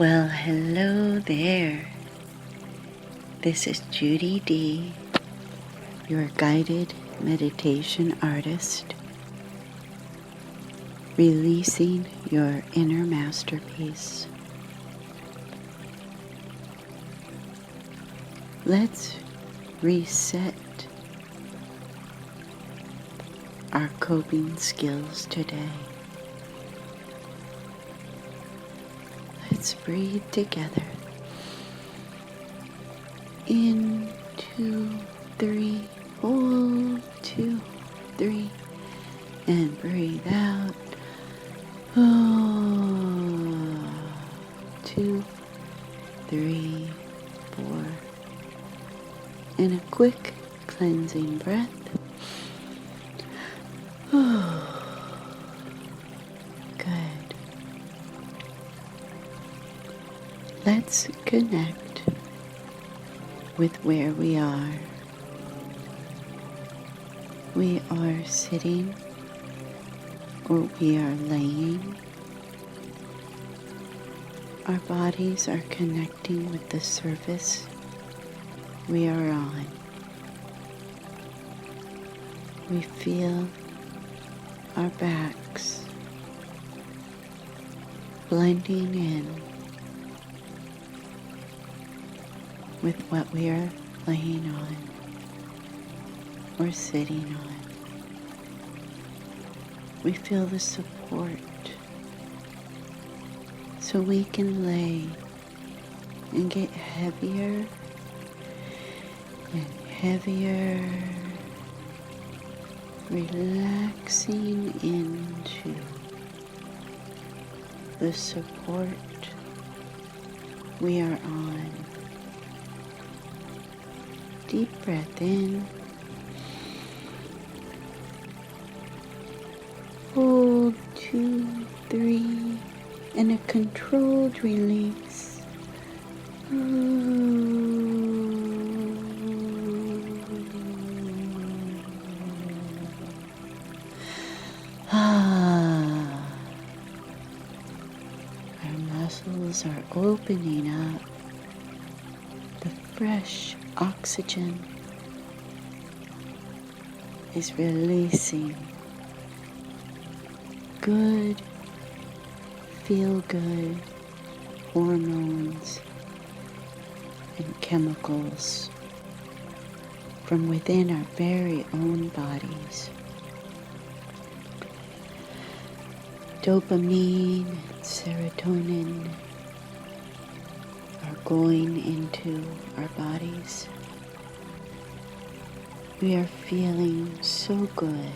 Well, hello there. This is Judy D, your guided meditation artist, releasing your inner masterpiece. Let's reset our coping skills today. Let's breathe together. In, 2, 3, hold, 2, 3, and breathe out. 2, 3, 4, and a quick cleansing breath. Good. Let's connect with where we are. We are sitting or we are laying. Our bodies are connecting with the surface we are on. We feel our backs blending in with what we are laying on or sitting on. We feel the support so we can lay and get heavier and heavier, relaxing into the support we are on. Deep breath in. Hold, 2, 3, and a controlled release. Our muscles are opening up. The fresh oxygen is releasing good, feel-good hormones and chemicals from within our very own bodies. Dopamine and serotonin are going into our bodies. We are feeling so good.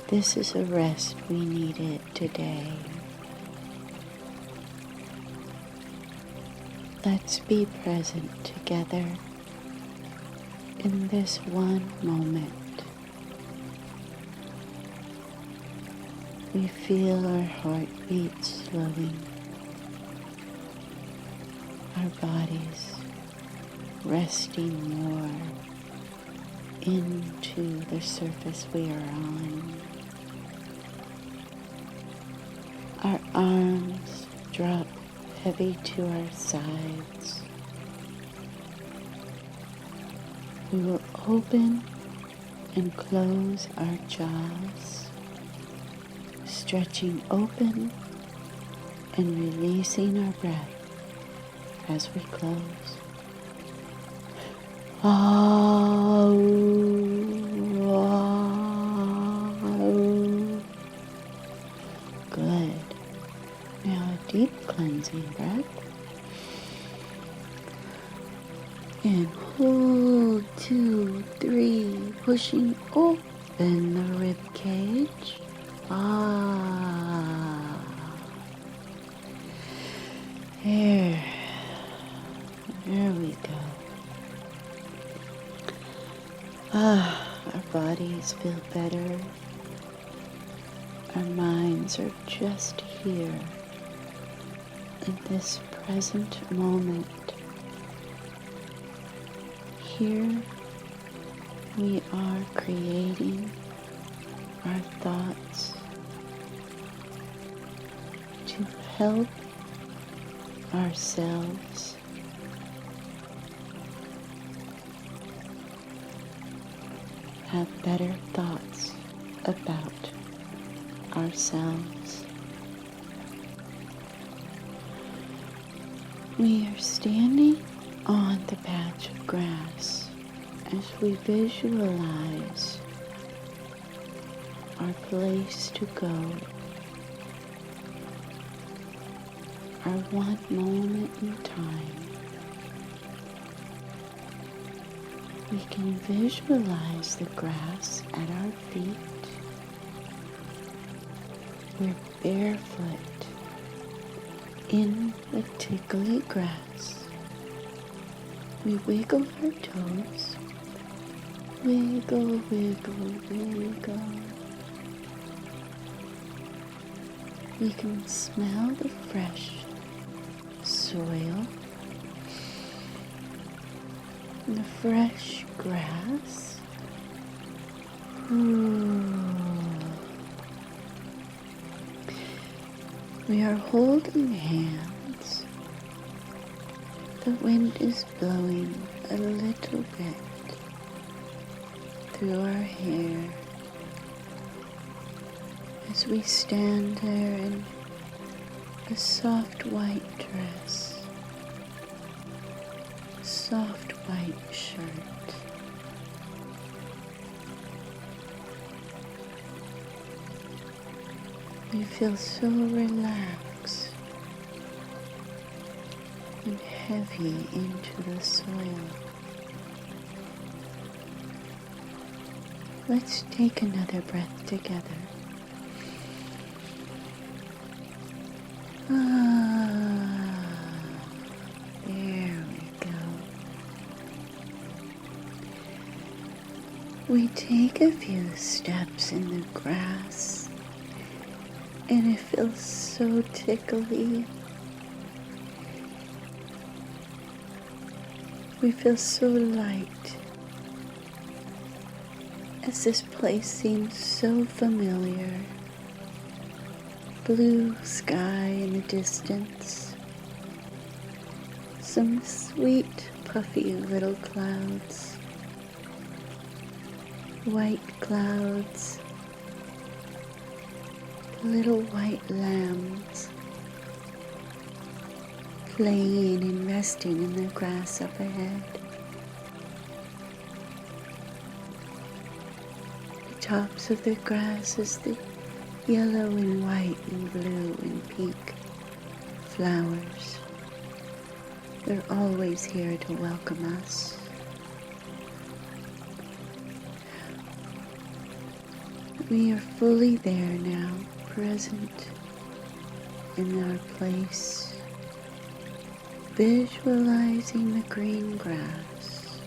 This is a rest we needed today. Let's be present together in this one moment. We feel our heartbeat slowing, our bodies resting more into the surface we are on. Our arms drop heavy to our sides. We will open and close our jaws, stretching open and releasing our breath as we close. Good. Now a deep cleansing breath. And hold, 2, 3, pushing open the rib cage. There we go. Our bodies feel better. Our minds are just here in this present moment. Here we are creating our thoughts to help ourselves have better thoughts about ourselves. We are standing on the patch of grass as we visualize our place to go, our one moment in time. We can visualize the grass at our feet. We're barefoot in the tickly grass. We wiggle our toes. Wiggle, wiggle, wiggle. We can smell the fresh soil, the fresh grass. We are holding hands. The wind is blowing a little bit through our hair as we stand there in a soft white dress, soft white shirt. We feel so relaxed and heavy into the soil. Let's take another breath together. There we go. We take a few steps in the grass, and it feels so tickly. We feel so light as this place seems so familiar. Blue sky in the distance, some sweet puffy little clouds, white clouds, little white lambs playing and resting in the grass up ahead. The tops of the grass is the yellow and white and blue and pink flowers. They're always here to welcome us. We are fully there now, present in our place, visualizing the green grass,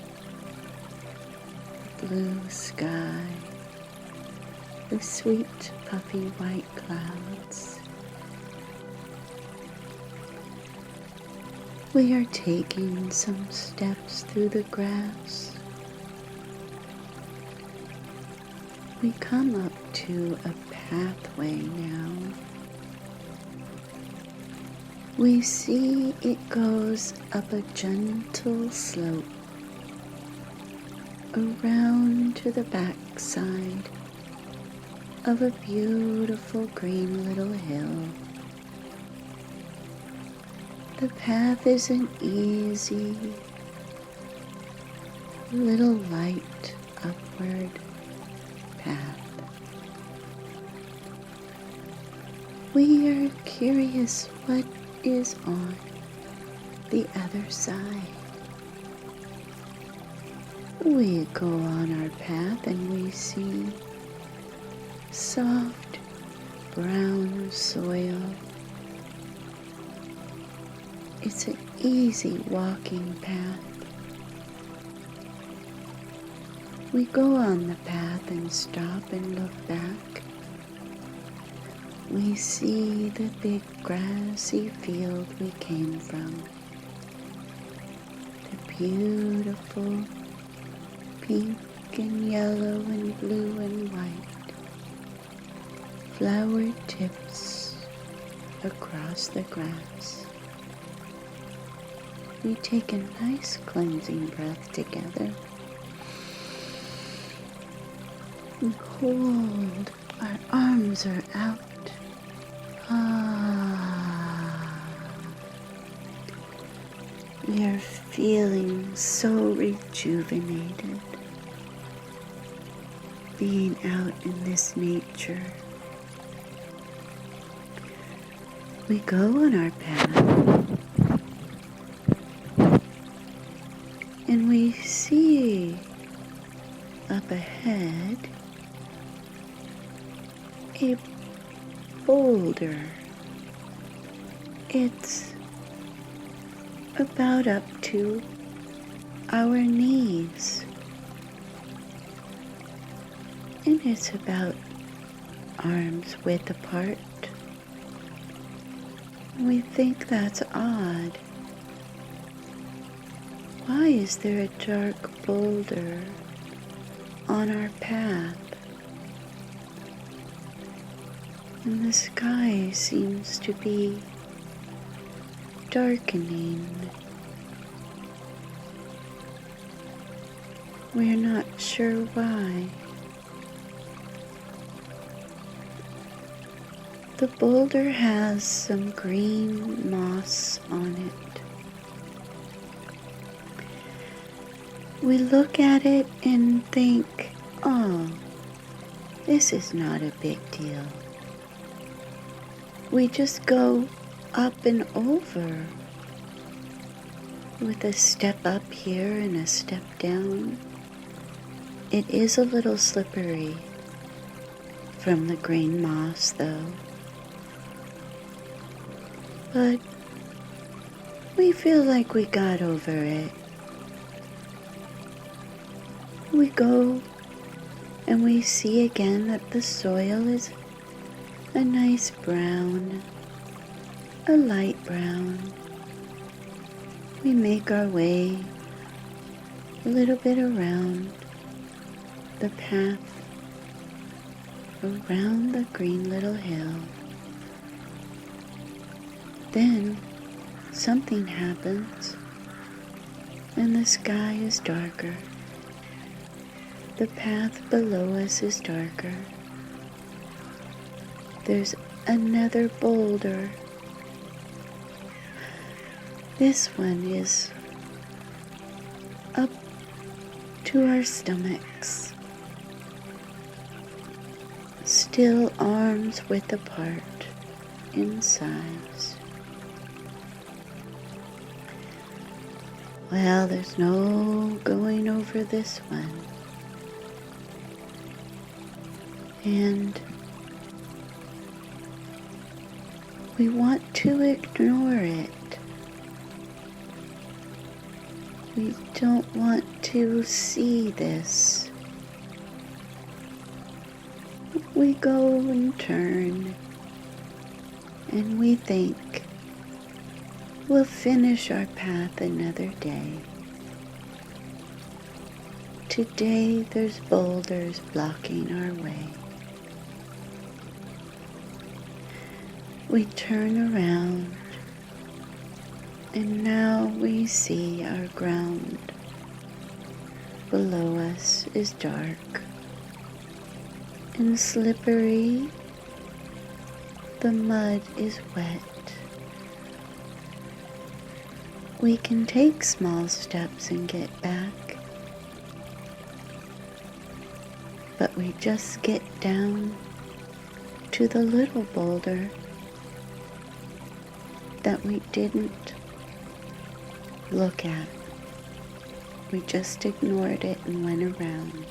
the blue sky, the sweet puffy white clouds. We are taking some steps through the grass. We come up to a pathway now. We see it goes up a gentle slope around to the backside of a beautiful green little hill. The path is an easy, little light upward path. We are curious what is on the other side. We go on our path and we see soft brown soil. It's an easy walking path. We go on the path and stop and look back. We see the big grassy field we came from. The beautiful pink and yellow and blue and white flower tips across the grass. We take a nice cleansing breath together and hold. Our arms are out. We are feeling so rejuvenated being out in this nature. We go on our path and we see up ahead a boulder. It's about up to our knees, and it's about arm's width apart. We think that's odd. Why is there a dark boulder on our path? And the sky seems to be darkening. We're not sure why. The boulder has some green moss on it. We look at it and think, oh, this is not a big deal. We just go up and over with a step up here and a step down. It is a little slippery from the green moss though, but we feel like we got over it. We go and we see again that the soil is a nice brown, a light brown. We make our way a little bit around the path, around the green little hill. Then something happens and the sky is darker. The path below us is darker. There's another boulder. This one is up to our stomachs, still arms width apart in size. Well, there's no going over this one. And we want to ignore it. We don't want to see this. We go and turn, and we think we'll finish our path another day. Today there's boulders blocking our way. We turn around, and now we see our ground below us is dark and slippery. The mud is wet. We can take small steps and get back, but we just get down to the little boulder that we didn't look at. We just ignored it and went around.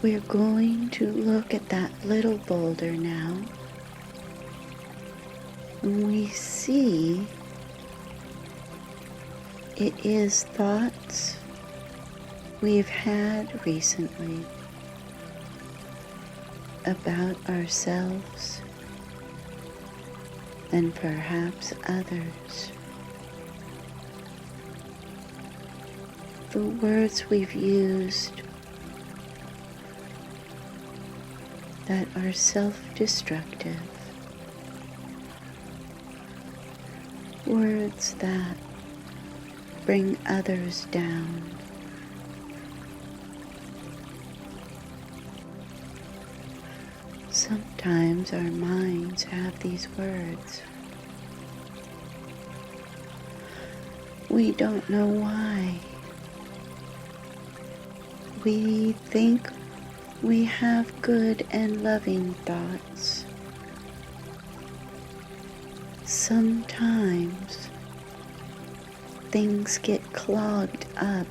We're going to look at that little boulder now, and we see it is thoughts we've had recently about ourselves and perhaps others. The words we've used that are self-destructive, words that bring others down. Sometimes our minds have these words. We don't know why. We think we have good and loving thoughts. Sometimes things get clogged up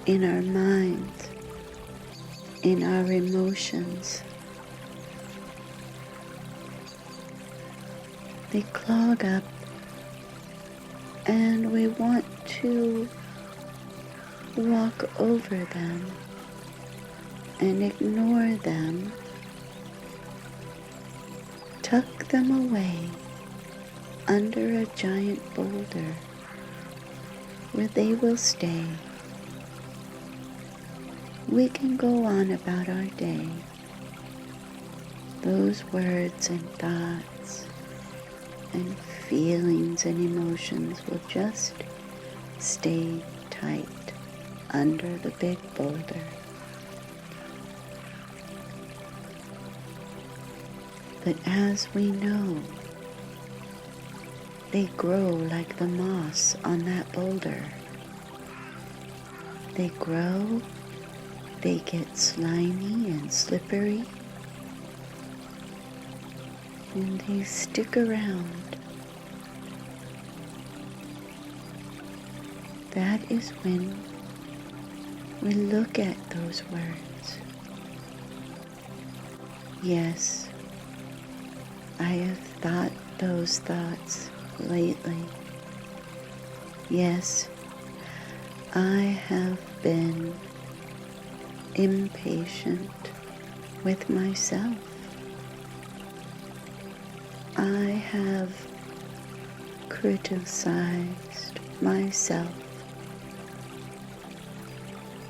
in our minds, in our emotions. They clog up and we want to walk over them and ignore them, tuck them away under a giant boulder where they will stay. We can go on about our day. Those words and thoughts and feelings and emotions will just stay tight under the big boulder. But as we know, they grow like the moss on that boulder. They grow, they get slimy and slippery, and they stick around. That is when we look at those words. Yes, I have thought those thoughts lately. Yes, I have been impatient with myself. I have criticized myself,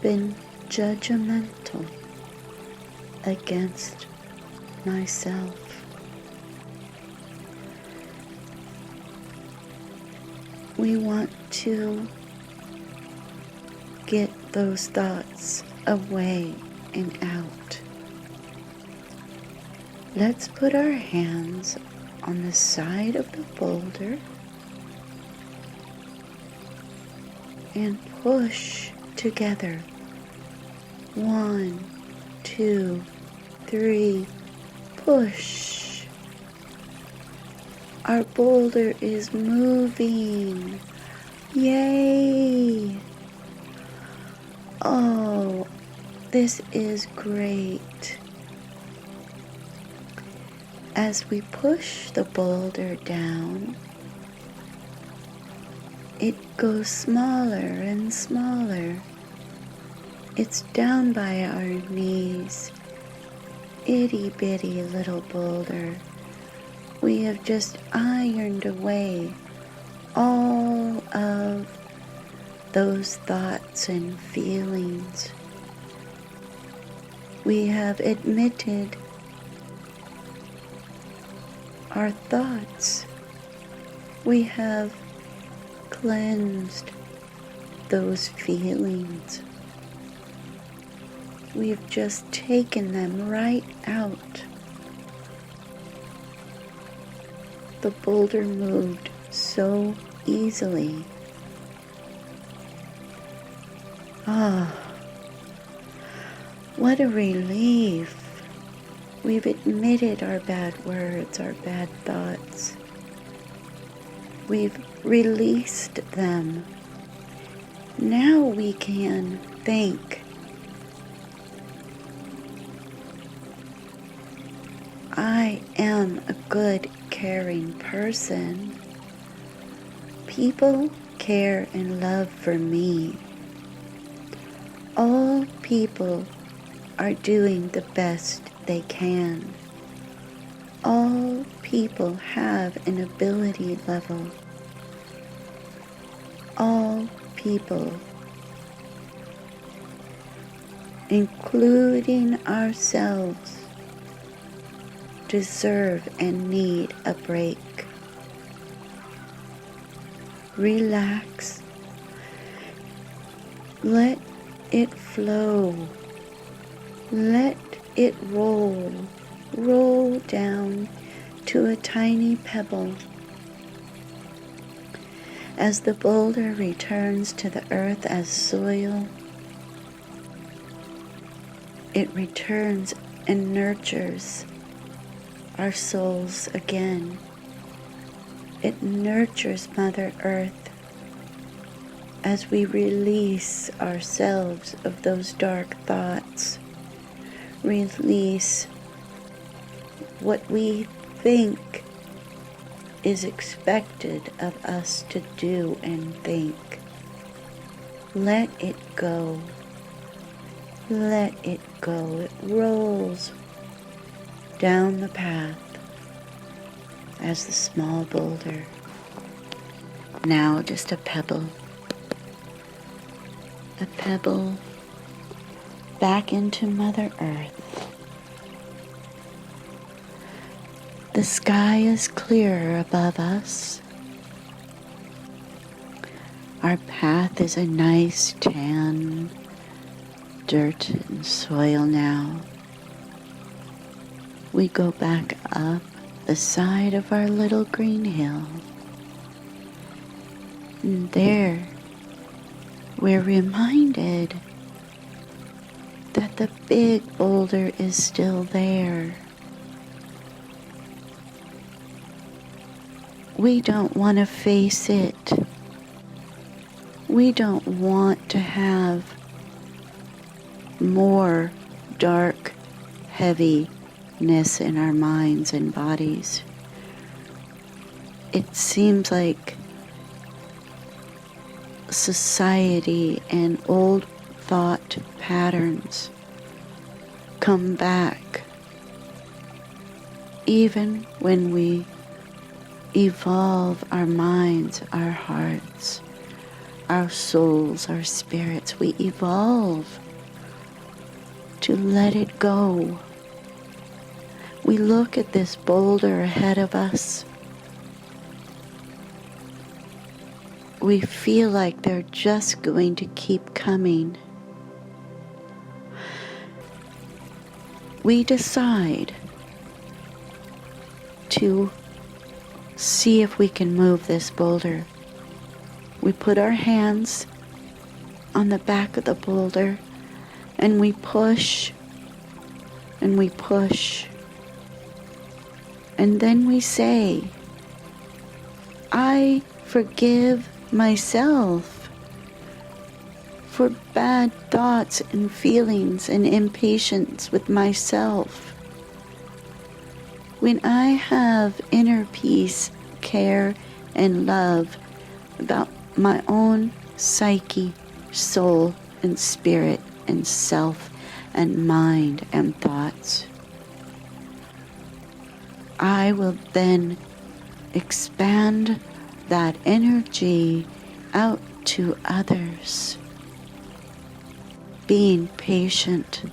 been judgmental against myself. We want to get those thoughts away and out. Let's put our hands on the side of the boulder and push together. 1, 2, 3, push. Our boulder is moving. Yay! Oh, this is great. As we push the boulder down, it goes smaller and smaller. It's down by our knees. Itty bitty little boulder. We have just ironed away all of those thoughts and feelings. We have admitted our thoughts. We have cleansed those feelings. We've just taken them right out. The boulder moved so easily. Ah, what a relief. We've admitted our bad words, our bad thoughts. We've released them. Now we can think. I am a good, caring person. People care and love for me. All people are doing the best they can. All people have an ability level. All people including ourselves, deserve and need a break. Relax. Let it flow. Let it roll down to a tiny pebble. As the boulder returns to the earth as soil, it returns and nurtures our souls again. It nurtures Mother Earth as we release ourselves of those dark thoughts, release what we think is expected of us to do and think. Let it go. Let it go. It rolls down the path as the small boulder. Now just a pebble. A pebble back into Mother Earth. The sky is clearer above us. Our path is a nice tan dirt and soil now. We go back up the side of our little green hill. And there, we're reminded that the big boulder is still there. We don't want to face it. We don't want to have more dark, heaviness in our minds and bodies. It seems like society and old thought patterns come back even when we evolve our minds, our hearts, our souls, our spirits. We evolve to let it go. We look at this boulder ahead of us. We feel like they're just going to keep coming. We decide to see if we can move this boulder. We put our hands on the back of the boulder and we push and we push. And then we say, I forgive myself for bad thoughts and feelings and impatience with myself. When I have inner peace, care, and love about my own psyche, soul, and spirit, and self, and mind, and thoughts, I will then expand that energy out to others. Being patient,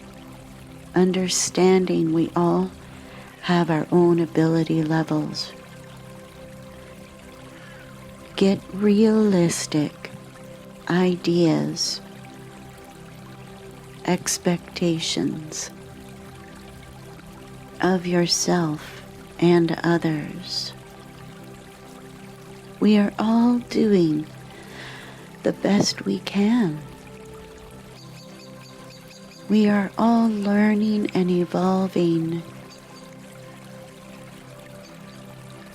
understanding we all have our own ability levels. Get realistic ideas, expectations of yourself and others. We are all doing the best we can. We are all learning and evolving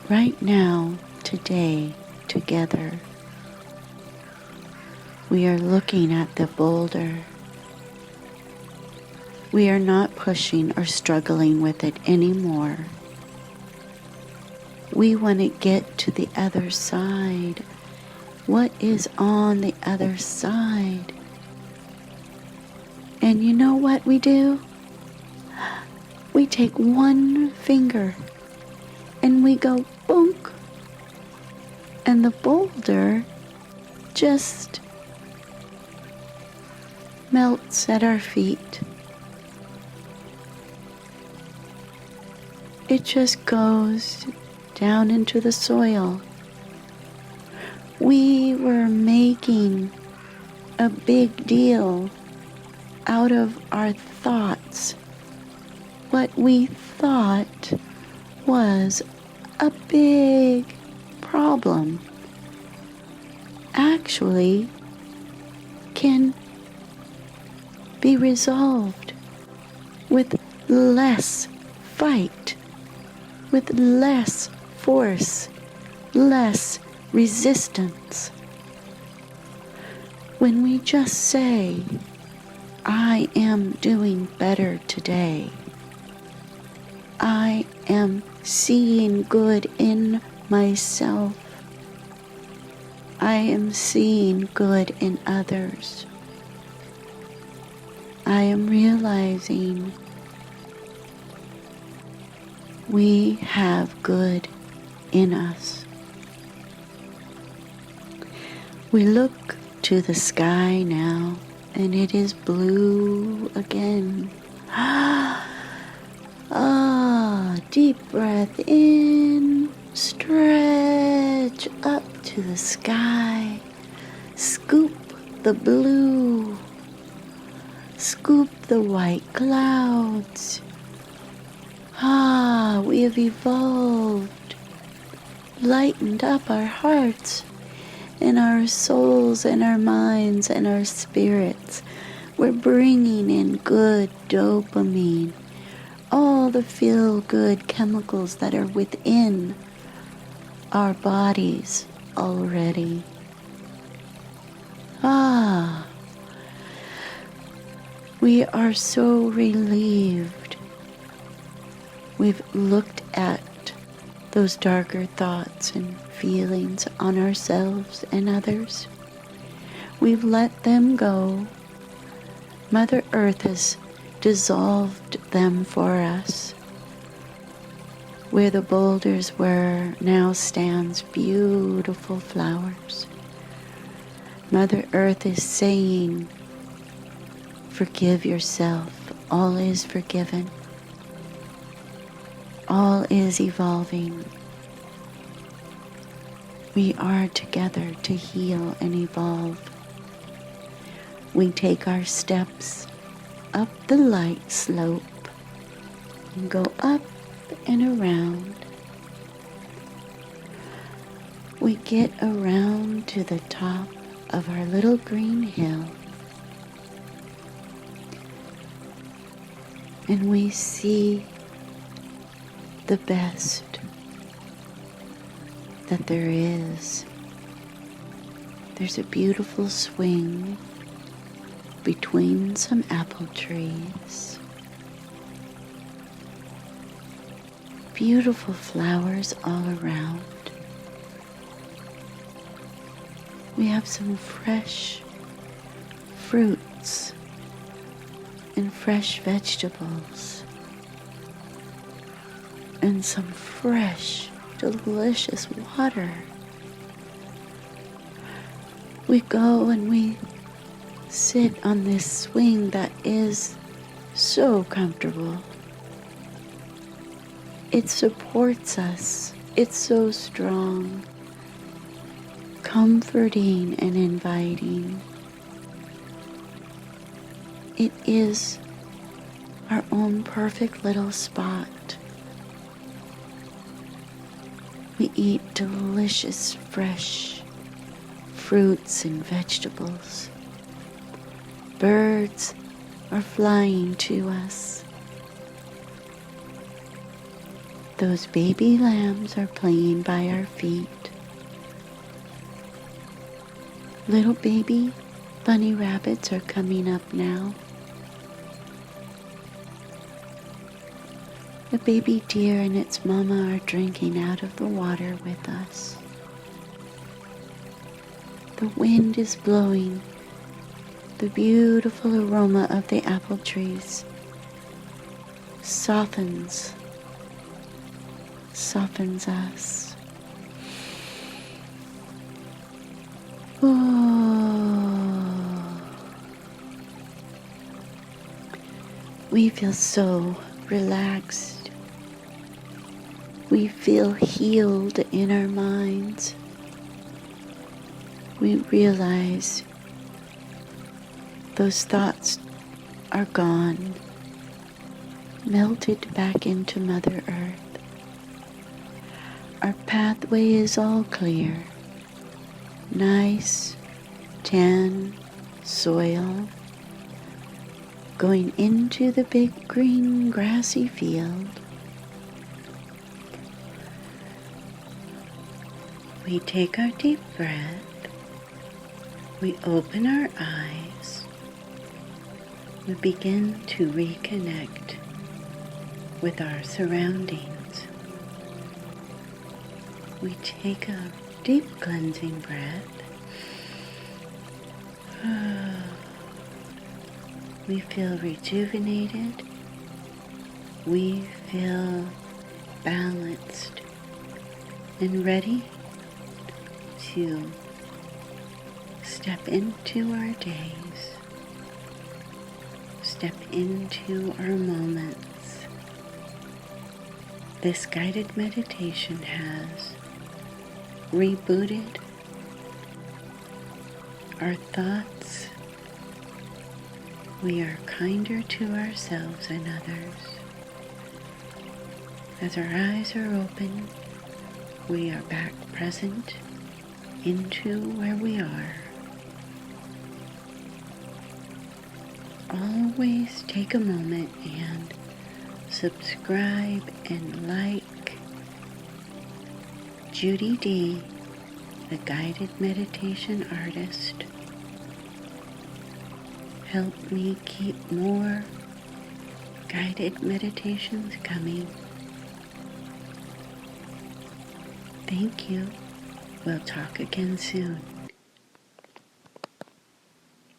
right now, today, together. We are looking at the boulder. We are not pushing or struggling with it anymore. We want to get to the other side. What is on the other side? And you know what we do? We take one finger and we go bonk, and the boulder just melts at our feet. it just goes down into the soil. We were making a big deal out of our thoughts. What we thought was a big problem actually can be resolved with less fight, with less force, less resistance. When we just say, I am doing better today. I am seeing good in myself. I am seeing good in others. I am realizing we have good in us. We look to the sky now, and it is blue again. Deep breath in, stretch up to the sky, scoop the blue, scoop the white clouds. We have evolved, lightened up our hearts and our souls and our minds and our spirits. We're bringing in good dopamine, all the feel-good chemicals that are within our bodies already. We are so relieved. We've looked at those darker thoughts and feelings on ourselves and others. We've let them go. Mother Earth has dissolved them for us. Where the boulders were, now stands beautiful flowers. Mother Earth is saying, forgive yourself. All is forgiven. All is evolving. We are together to heal and evolve. We take our steps up the light slope and go up and around. We get around to the top of our little green hill, and we see the best that there is. There's a beautiful swing between some apple trees. Beautiful flowers all around. We have some fresh fruits and fresh vegetables and some fresh, delicious water. We go and we sit on this swing that is so comfortable. It supports us. It's so strong, comforting and inviting. It is our own perfect little spot. We eat delicious, fresh fruits and vegetables. Birds are flying to us. Those baby lambs are playing by our feet. Little baby bunny rabbits are coming up now. The baby deer and its mama are drinking out of the water with us. The wind is blowing. The beautiful aroma of the apple trees softens us. We feel so relaxed We feel healed in our minds. We realize those thoughts are gone, melted back into Mother Earth. Our pathway is all clear, nice, tan soil, going into the big green grassy field. We take our deep breath. We open our eyes. We begin to reconnect with our surroundings. We take a deep cleansing breath. We feel rejuvenated. We feel balanced and ready to step into our days, step into our moments. This guided meditation has rebooted our thoughts. We are kinder to ourselves and others. As our eyes are open, we are back present into where we are. Always take a moment and subscribe and like Judy D, the guided meditation artist. Help me keep more guided meditations coming. Thank you. We'll talk again soon.